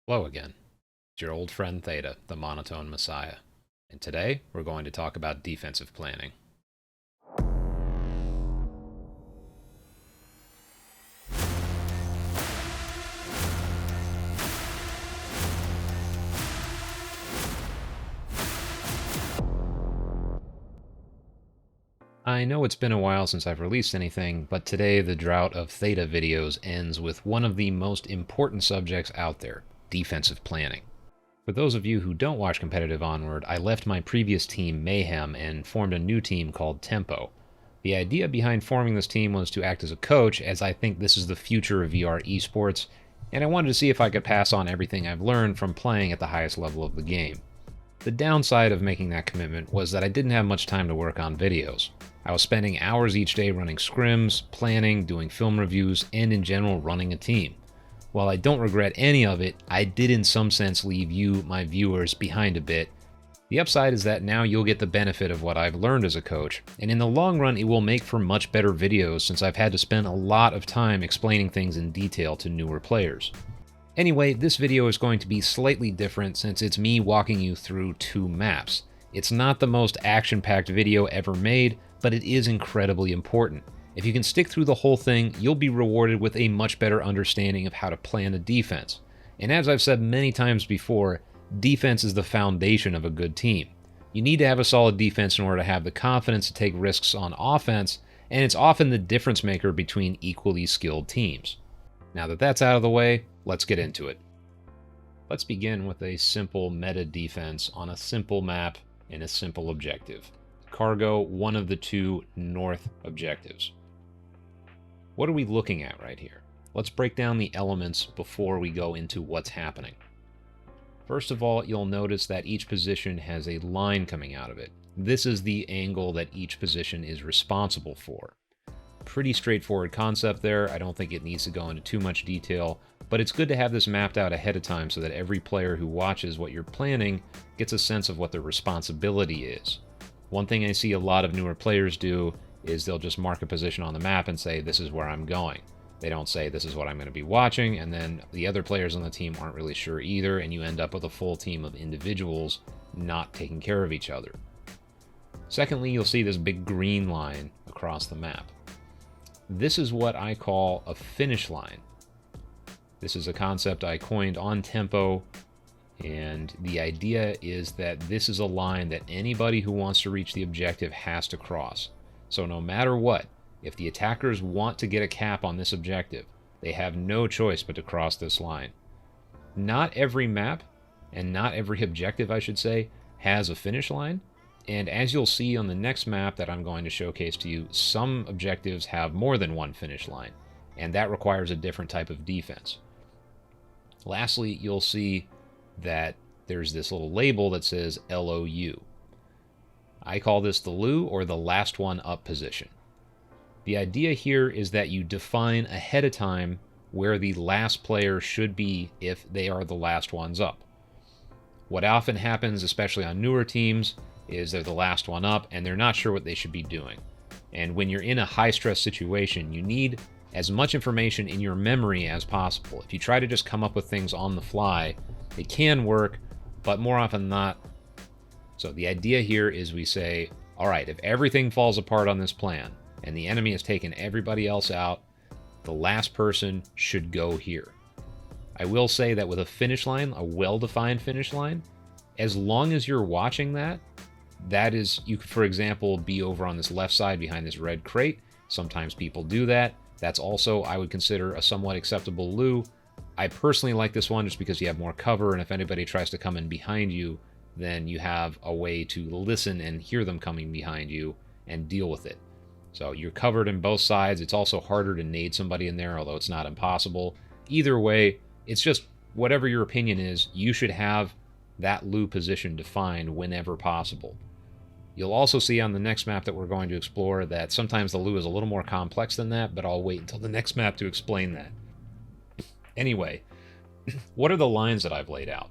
Hello again. It's your old friend Theta, the monotone messiah. And today, we're going to talk about defensive planning. I know it's been a while since I've released anything, but today the drought of Theta videos ends with one of the most important subjects out there, defensive planning. For those of you who don't watch competitive Onward, I left my previous team, Mayhem, and formed a new team called Tempo. The idea behind forming this team was to act as a coach, as I think this is the future of VR esports, and I wanted to see if I could pass on everything I've learned from playing at the highest level of the game. The downside of making that commitment was that I didn't have much time to work on videos. I was spending hours each day running scrims, planning, doing film reviews, and in general running a team. While I don't regret any of it, I did in some sense leave you, my viewers, behind a bit. The upside is that now you'll get the benefit of what I've learned as a coach, and in the long run it will make for much better videos since I've had to spend a lot of time explaining things in detail to newer players. Anyway, this video is going to be slightly different since it's me walking you through two maps. It's not the most action-packed video ever made, but it is incredibly important. If you can stick through the whole thing, you'll be rewarded with a much better understanding of how to plan a defense. And as I've said many times before, defense is the foundation of a good team. You need to have a solid defense in order to have the confidence to take risks on offense, and it's often the difference maker between equally skilled teams. Now that that's out of the way, let's get into it. Let's begin with a simple meta defense on a simple map and a simple objective. Cargo, one of the two north objectives. What are we looking at right here? Let's break down the elements before we go into what's happening. First of all, you'll notice that each position has a line coming out of it. This is the angle that each position is responsible for. Pretty straightforward concept there. I don't think it needs to go into too much detail, but it's good to have this mapped out ahead of time so that every player who watches what you're planning gets a sense of what their responsibility is. One thing I see a lot of newer players do is they'll just mark a position on the map and say, this is where I'm going. They don't say, this is what I'm going to be watching, and then the other players on the team aren't really sure either, and you end up with a full team of individuals not taking care of each other. Secondly, you'll see this big green line across the map. This is what I call a finish line. This is a concept I coined on Tempo, and the idea is that this is a line that anybody who wants to reach the objective has to cross. So no matter what, if the attackers want to get a cap on this objective, they have no choice but to cross this line. Not every map, and not every objective, I should say, has a finish line. And as you'll see on the next map that I'm going to showcase to you, some objectives have more than one finish line, and that requires a different type of defense. Lastly, you'll see that there's this little label that says LOU. I call this the LU, or the last one up position. The idea here is that you define ahead of time where the last player should be if they are the last ones up. What often happens, especially on newer teams, is they're the last one up and they're not sure what they should be doing. And when you're in a high-stress situation, you need as much information in your memory as possible. If you try to just come up with things on the fly, it can work, but more often than not. So the idea here is we say, all right, if everything falls apart on this plan and the enemy has taken everybody else out, the last person should go here. I will say that with a finish line, a well-defined finish line, as long as you're watching that, that is, you could, for example, be over on this left side behind this red crate. Sometimes people do that. That's also, I would consider, a somewhat acceptable LU. I personally like this one just because you have more cover, and if anybody tries to come in behind you, then you have a way to listen and hear them coming behind you and deal with it. So you're covered in both sides. It's also harder to nade somebody in there, although it's not impossible. Either way, it's just whatever your opinion is, you should have that LU position defined whenever possible. You'll also see on the next map that we're going to explore that sometimes the LU is a little more complex than that, but I'll wait until the next map to explain that. Anyway, what are the lines that I've laid out?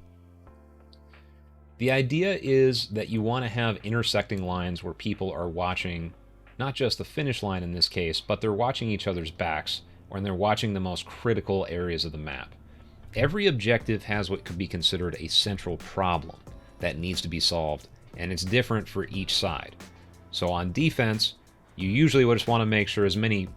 The idea is that you want to have intersecting lines where people are watching not just the finish line in this case, but they're watching each other's backs, or they're watching the most critical areas of the map. Every objective has what could be considered a central problem that needs to be solved, and it's different for each side. So on defense, you usually just want to make sure as many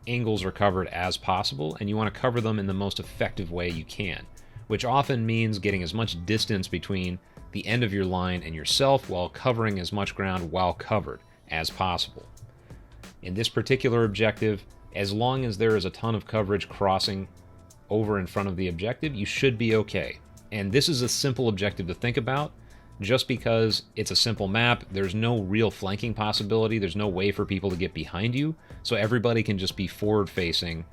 angles are covered as possible, and you want to cover them in the most effective way you can, which often means getting as much distance between the end of your line and yourself while covering as much ground while covered as possible. In this particular objective, as long as there is a ton of coverage crossing over in front of the objective, you should be okay. And this is a simple objective to think about. Just because it's a simple map, there's no real flanking possibility. There's no way for people to get behind you. So everybody can just be forward facing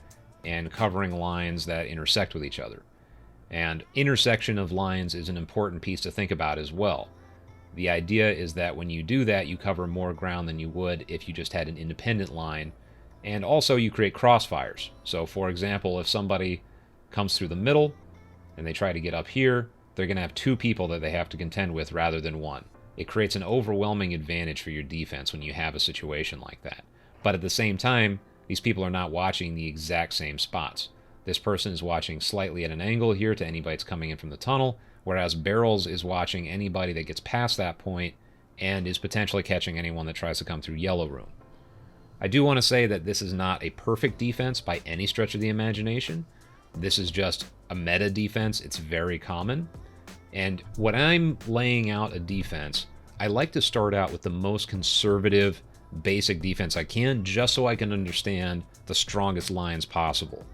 and covering lines that intersect with each other. And intersection of lines is an important piece to think about as well. The idea is that when you do that, you cover more ground than you would if you just had an independent line. And also you create crossfires. So for example, if somebody comes through the middle and they try to get up here, they're going to have two people that they have to contend with rather than one. It creates an overwhelming advantage for your defense when you have a situation like that. But at the same time, these people are not watching the exact same spots. This person is watching slightly at an angle here to anybody that's coming in from the tunnel, whereas Barrels is watching anybody that gets past that point and is potentially catching anyone that tries to come through Yellow Room. I do want to say that this is not a perfect defense by any stretch of the imagination. This is just a meta defense. It's very common. And when I'm laying out a defense, I like to start out with the most conservative, basic defense I can, just so I can understand the strongest lines possible.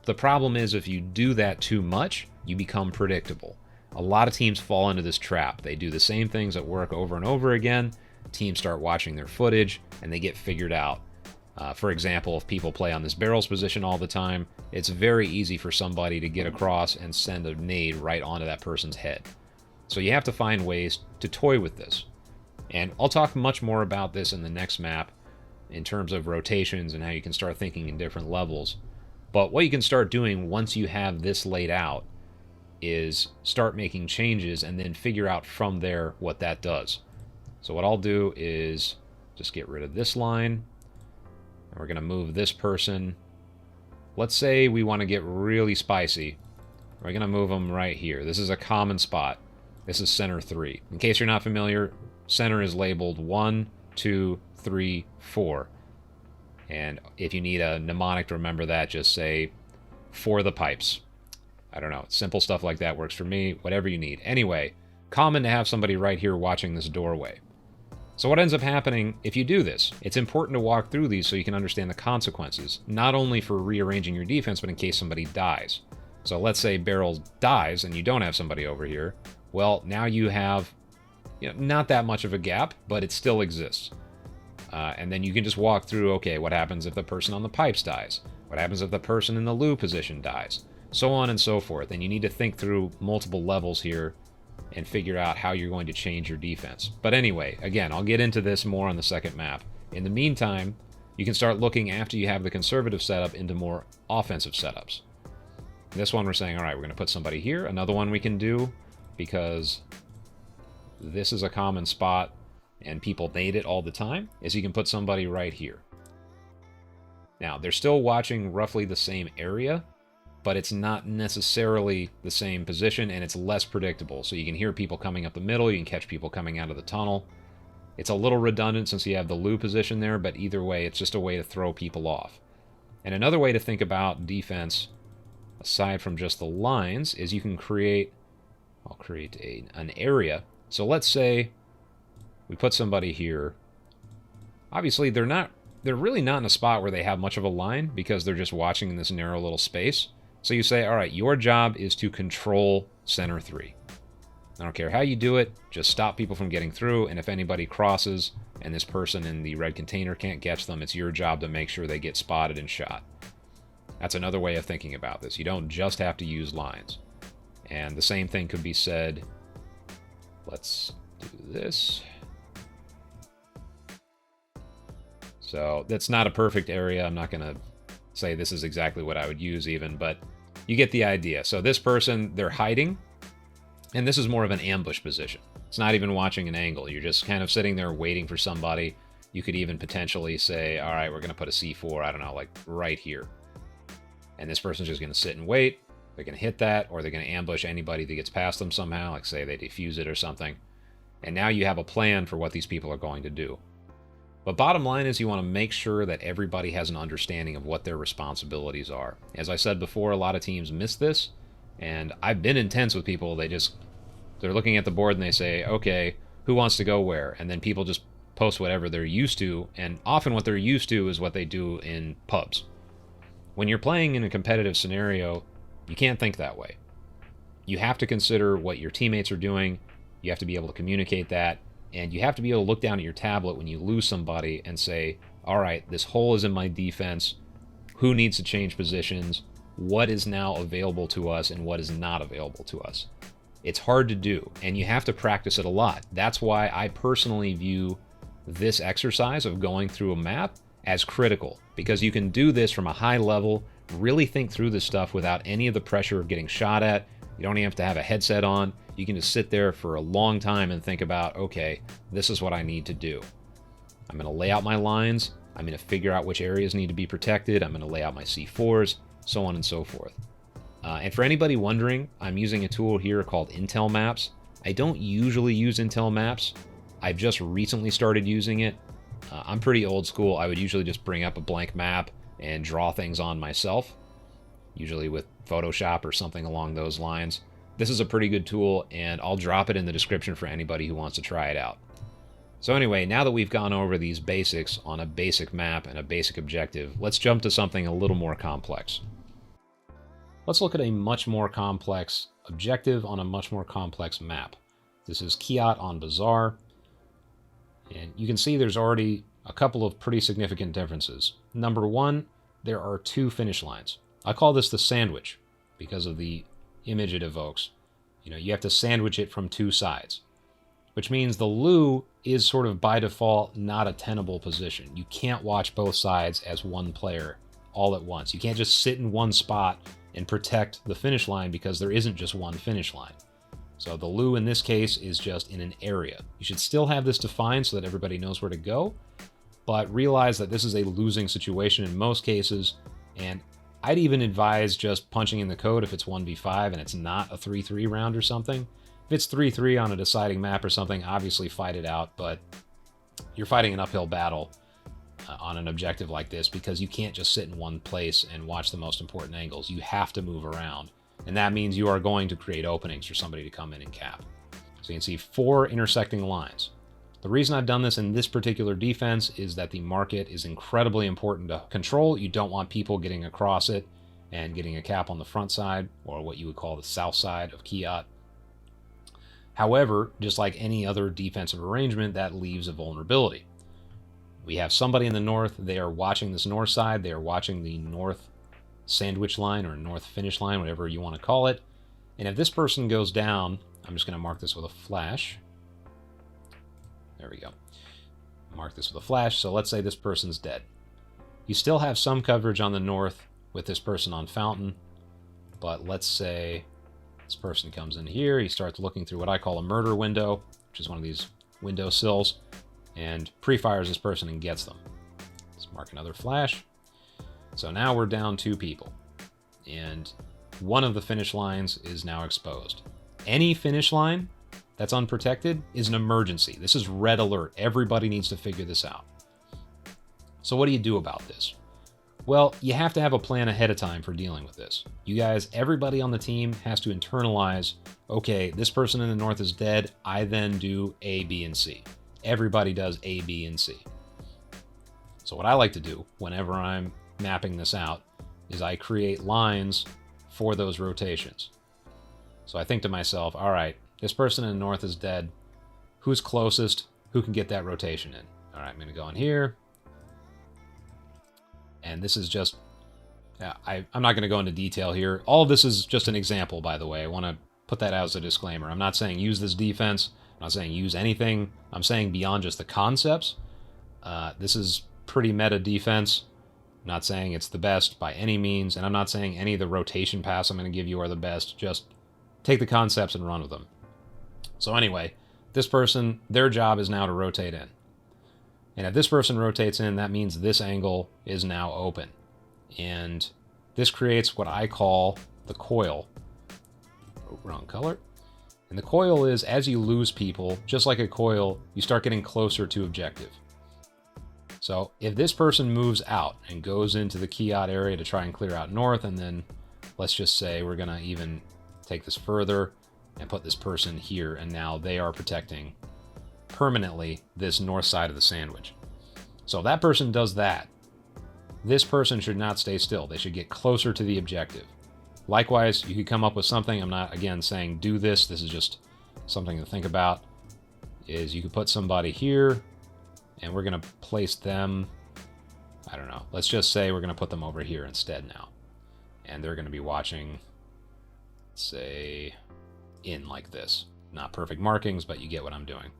The problem is if you do that too much, you become predictable. A lot of teams fall into this trap. They do the same things that work over and over again. Teams start watching their footage, and they get figured out. For example, if people play on this Barrels position all the time, it's very easy for somebody to get across and send a nade right onto that person's head. So you have to find ways to toy with this. And I'll talk much more about this in the next map in terms of rotations and how you can start thinking in different levels. But what you can start doing once you have this laid out is start making changes and then figure out from there what that does. So what I'll do is just get rid of this line. And we're going to move this person. Let's say we want to get really spicy. We're going to move them right here. This is a common spot. This is center 3. In case you're not familiar, center is labeled 1, 2, 3, 4. And if you need a mnemonic to remember that, just say, for the pipes. I don't know. Simple stuff like that works for me. Whatever you need. Anyway, common to have somebody right here watching this doorway. So what ends up happening if you do this? It's important to walk through these so you can understand the consequences, not only for rearranging your defense, but in case somebody dies. So let's say Barrel dies and you don't have somebody over here. Well, now you have not that much of a gap, but it still exists. And then you can just walk through, okay, what happens if the person on the pipes dies? What happens if the person in the loo position dies? So on and so forth. And you need to think through multiple levels here and figure out how you're going to change your defense. But anyway, again, I'll get into this more on the second map. In the meantime, you can start looking after you have the conservative setup into more offensive setups. This one we're saying, all right, we're going to put somebody here. Another one we can do, because this is a common spot and people nade it all the time, is you can put somebody right here. Now, they're still watching roughly the same area, but it's not necessarily the same position, and it's less predictable. So you can hear people coming up the middle, you can catch people coming out of the tunnel. It's a little redundant since you have the loo position there, but either way, it's just a way to throw people off. And another way to think about defense, aside from just the lines, is you can create, I'll create an area. So let's say we put somebody here. Obviously, they're really not in a spot where they have much of a line because they're just watching in this narrow little space. So you say, all right, your job is to control center 3. I don't care how you do it, just stop people from getting through, and if anybody crosses and this person in the red container can't catch them, it's your job to make sure they get spotted and shot. That's another way of thinking about this. You don't just have to use lines. And the same thing could be said, let's do this. So that's not a perfect area. I'm not going to say this is exactly what I would use even, but you get the idea. So this person, they're hiding, and this is more of an ambush position. It's not even watching an angle. You're just kind of sitting there waiting for somebody. You could even potentially say, all right, we're going to put a C4, I don't know, like right here. And this person's just going to sit and wait. They're They're going to hit that, or they're going to ambush anybody that gets past them somehow, like say they defuse it or something. And now you have a plan for what these people are going to do. But bottom line is you want to make sure that everybody has an understanding of what their responsibilities are. As I said before, a lot of teams miss this, and I've been intense with people. They're looking at the board and they say, okay, who wants to go where? And then people just post whatever they're used to, and often what they're used to is what they do in pubs. When you're playing in a competitive scenario, you can't think that way. You have to consider what your teammates are doing, you have to be able to communicate that, and you have to be able to look down at your tablet when you lose somebody and say, all right, this hole is in my defense, who needs to change positions, what is now available to us and what is not available to us. It's hard to do, and you have to practice it a lot. That's why I personally view this exercise of going through a map as critical, because you can do this from a high level, really think through this stuff without any of the pressure of getting shot at. You don't even have to have a headset on. You can just sit there for a long time and think about, okay, this is what I need to do. I'm going to lay out my lines. I'm going to figure out which areas need to be protected. I'm going to lay out my C4s, so on and so forth. And for anybody wondering, I'm using a tool here called Intel Maps. I don't usually use Intel Maps. I've just recently started using it. I'm pretty old school. I would usually just bring up a blank map and draw things on myself, usually with Photoshop or something along those lines. This is a pretty good tool, and I'll drop it in the description for anybody who wants to try it out. So anyway, now that we've gone over these basics on a basic map and a basic objective, let's jump to something a little more complex. Let's look at a much more complex objective on a much more complex map. This is Kiat on Bazaar, and you can see there's already a couple of pretty significant differences. Number one, there are two finish lines. I call this the sandwich because of the image it evokes. You have to sandwich it from two sides, which means the loo is sort of by default not a tenable position. You can't watch both sides as one player all at once. You can't just sit in one spot and protect the finish line because there isn't just one finish line. So the loo in this case is just in an area. You should still have this defined so that everybody knows where to go, but realize that this is a losing situation in most cases, and I'd even advise just punching in the code if it's 1v5 and it's not a 3-3 round or something. If it's 3-3 on a deciding map or something, obviously fight it out, but you're fighting an uphill battle on an objective like this because you can't just sit in one place and watch the most important angles. You have to move around, and that means you are going to create openings for somebody to come in and cap. So you can see 4 intersecting lines. The reason I've done this in this particular defense is that the market is incredibly important to control. You don't want people getting across it and getting a cap on the front side, or what you would call the south side of Kiat. However, just like any other defensive arrangement, that leaves a vulnerability. We have somebody in the north. They are watching this north side. They are watching the north sandwich line or north finish line, whatever you want to call it. And if this person goes down, I'm just going to mark this with a flash. There we go. Mark this with a flash. So let's say this person's dead. You still have some coverage on the north with this person on fountain, but let's say this person comes in here. He starts looking through what I call a murder window, which is one of these window sills, and pre-fires this person and gets them. Let's mark another flash. So now we're down 2 people, and one of the finish lines is now exposed. Any finish line that's unprotected is an emergency. This is red alert. Everybody needs to figure this out. So what do you do about this? Well, you have to have a plan ahead of time for dealing with this. You guys, everybody on the team has to internalize, okay, this person in the north is dead. I then do A, B, and C. Everybody does A, B, and C. So what I like to do whenever I'm mapping this out is I create lines for those rotations. So I think to myself, all right, this person in the north is dead. Who's closest? Who can get that rotation in? All right, I'm going to go in here. And this is just, I'm not going to go into detail here. All of this is just an example, by the way. I want to put that out as a disclaimer. I'm not saying use this defense. I'm not saying use anything. I'm saying beyond just the concepts. This is pretty meta defense. I'm not saying it's the best by any means, and I'm not saying any of the rotation paths I'm going to give you are the best. Just take the concepts and run with them. So anyway, this person, their job is now to rotate in. And if this person rotates in, that means this angle is now open. And this creates what I call the coil. Oh, wrong color. And the coil is, as you lose people, just like a coil, you start getting closer to objective. So if this person moves out and goes into the Kiat area to try and clear out north, and then let's just say we're going to even take this further and put this person here, and now they are protecting permanently this north side of the sandwich. So if that person does that, this person should not stay still. They should get closer to the objective. Likewise, you could come up with something. I'm not, again, saying do this. This is just something to think about. Is you could put somebody here, and we're going to place them, I don't know. Let's just say we're going to put them over here instead now. And they're going to be watching, say, in like this. Not perfect markings, but you get what I'm doing.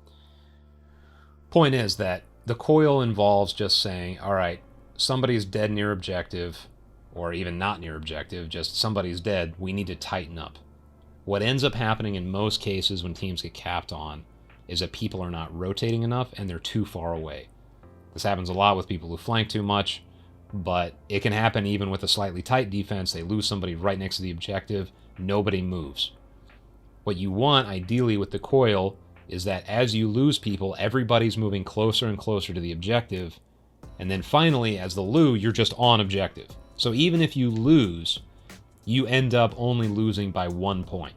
Point is that the coil involves just saying, all right, somebody's dead near objective, or even not near objective, just somebody's dead, we need to tighten up. What ends up happening in most cases when teams get capped on is that people are not rotating enough and they're too far away. This happens a lot with people who flank too much, but it can happen even with a slightly tight defense. They lose somebody right next to the objective, nobody moves. What you want, ideally, with the coil is that as you lose people, everybody's moving closer and closer to the objective, and then finally, as the Lu, you're just on objective. So even if you lose, you end up only losing by 1 point.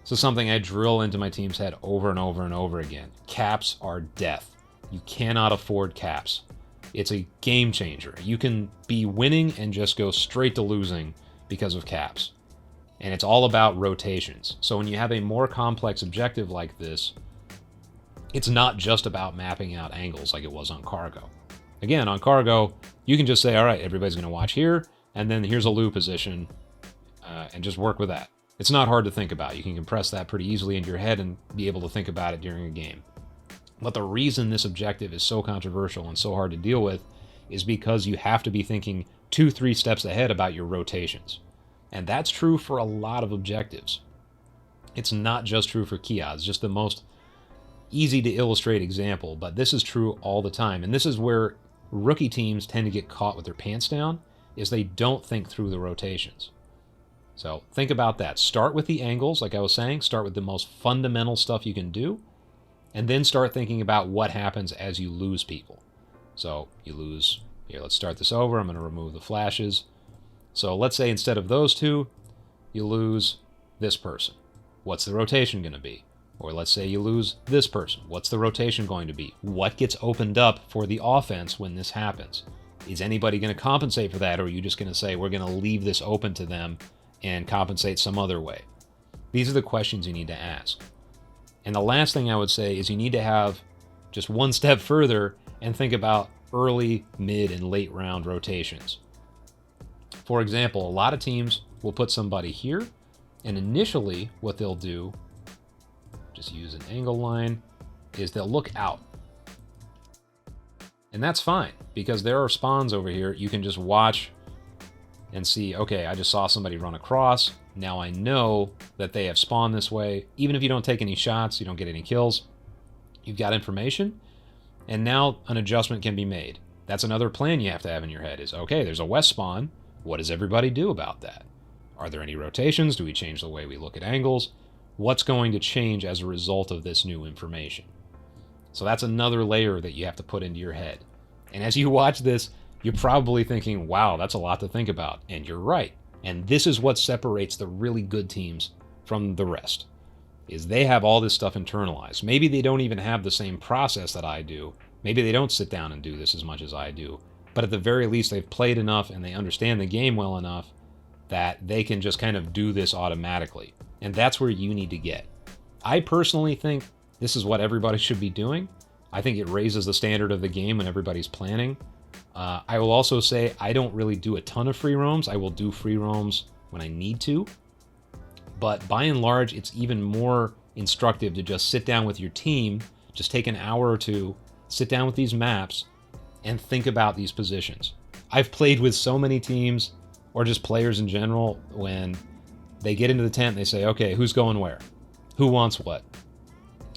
So something I drill into my team's head over and over and over again. Caps are death. You cannot afford caps. It's a game changer. You can be winning and just go straight to losing because of caps. And it's all about rotations. So when you have a more complex objective like this, it's not just about mapping out angles like it was on Cargo. Again, on Cargo, you can just say, all right, everybody's going to watch here, and then here's a Lu position, and just work with that. It's not hard to think about. You can compress that pretty easily into your head and be able to think about it during a game. But the reason this objective is so controversial and so hard to deal with is because you have to be thinking 2-3 steps ahead about your rotations. And that's true for a lot of objectives. It's not just true for Kiat. It's just the most easy to illustrate example, but this is true all the time. And this is where rookie teams tend to get caught with their pants down, is they don't think through the rotations. So think about that. Start with the angles, like I was saying. Start with the most fundamental stuff you can do, and then start thinking about what happens as you lose people. So you lose, here, let's start this over. I'm going to remove the flashes. So let's say instead of those two, you lose this person. What's the rotation going to be? Or let's say you lose this person. What's the rotation going to be? What gets opened up for the offense when this happens? Is anybody going to compensate for that, or are you just going to say, we're going to leave this open to them and compensate some other way? These are the questions you need to ask. And the last thing I would say is you need to have just one step further and think about early, mid, and late round rotations. For example, a lot of teams will put somebody here, and initially what they'll do, just use an angle line, is they'll look out. And that's fine, because there are spawns over here. You can just watch and see, okay, I just saw somebody run across. Now I know that they have spawned this way. Even if you don't take any shots, you don't get any kills, you've got information, and now an adjustment can be made. That's another plan you have to have in your head is, okay, there's a west spawn. What does everybody do about that? Are there any rotations? Do we change the way we look at angles? What's going to change as a result of this new information? So that's another layer that you have to put into your head. And as you watch this, you're probably thinking, wow, that's a lot to think about. And you're right. And this is what separates the really good teams from the rest, is they have all this stuff internalized. Maybe they don't even have the same process that I do. Maybe they don't sit down and do this as much as I do. But at the very least, they've played enough and they understand the game well enough that they can just kind of do this automatically. And that's where you need to get. I personally think this is what everybody should be doing. I think it raises the standard of the game when everybody's planning. I will also say I don't really do a ton of free roams. I will do free roams when I need to. But by and large, it's even more instructive to just sit down with your team, just take an hour or two, sit down with these maps, and think about these positions. I've played with so many teams, or just players in general, when they get into the tent, they say, okay, who's going where? Who wants what?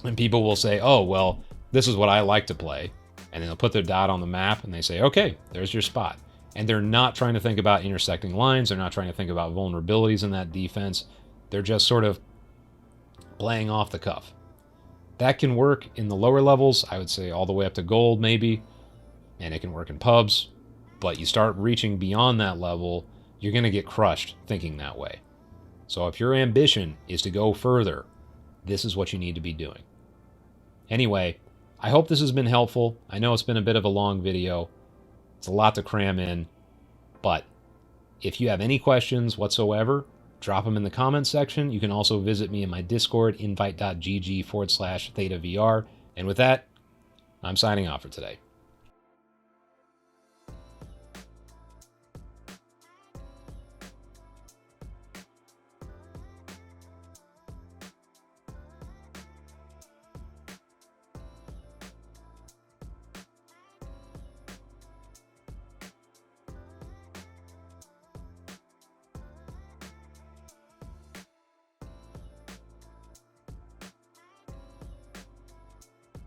And people will say, oh, well, this is what I like to play. And then they'll put their dot on the map and they say, okay, there's your spot. And they're not trying to think about intersecting lines. They're not trying to think about vulnerabilities in that defense. They're just sort of playing off the cuff. That can work in the lower levels, I would say all the way up to gold maybe, and it can work in pubs. But you start reaching beyond that level, you're going to get crushed thinking that way. So if your ambition is to go further, this is what you need to be doing. Anyway, I hope this has been helpful. I know it's been a bit of a long video. It's a lot to cram in. But if you have any questions whatsoever, drop them in the comments section. You can also visit me in my Discord, invite.gg/ThetaVR. And with that, I'm signing off for today.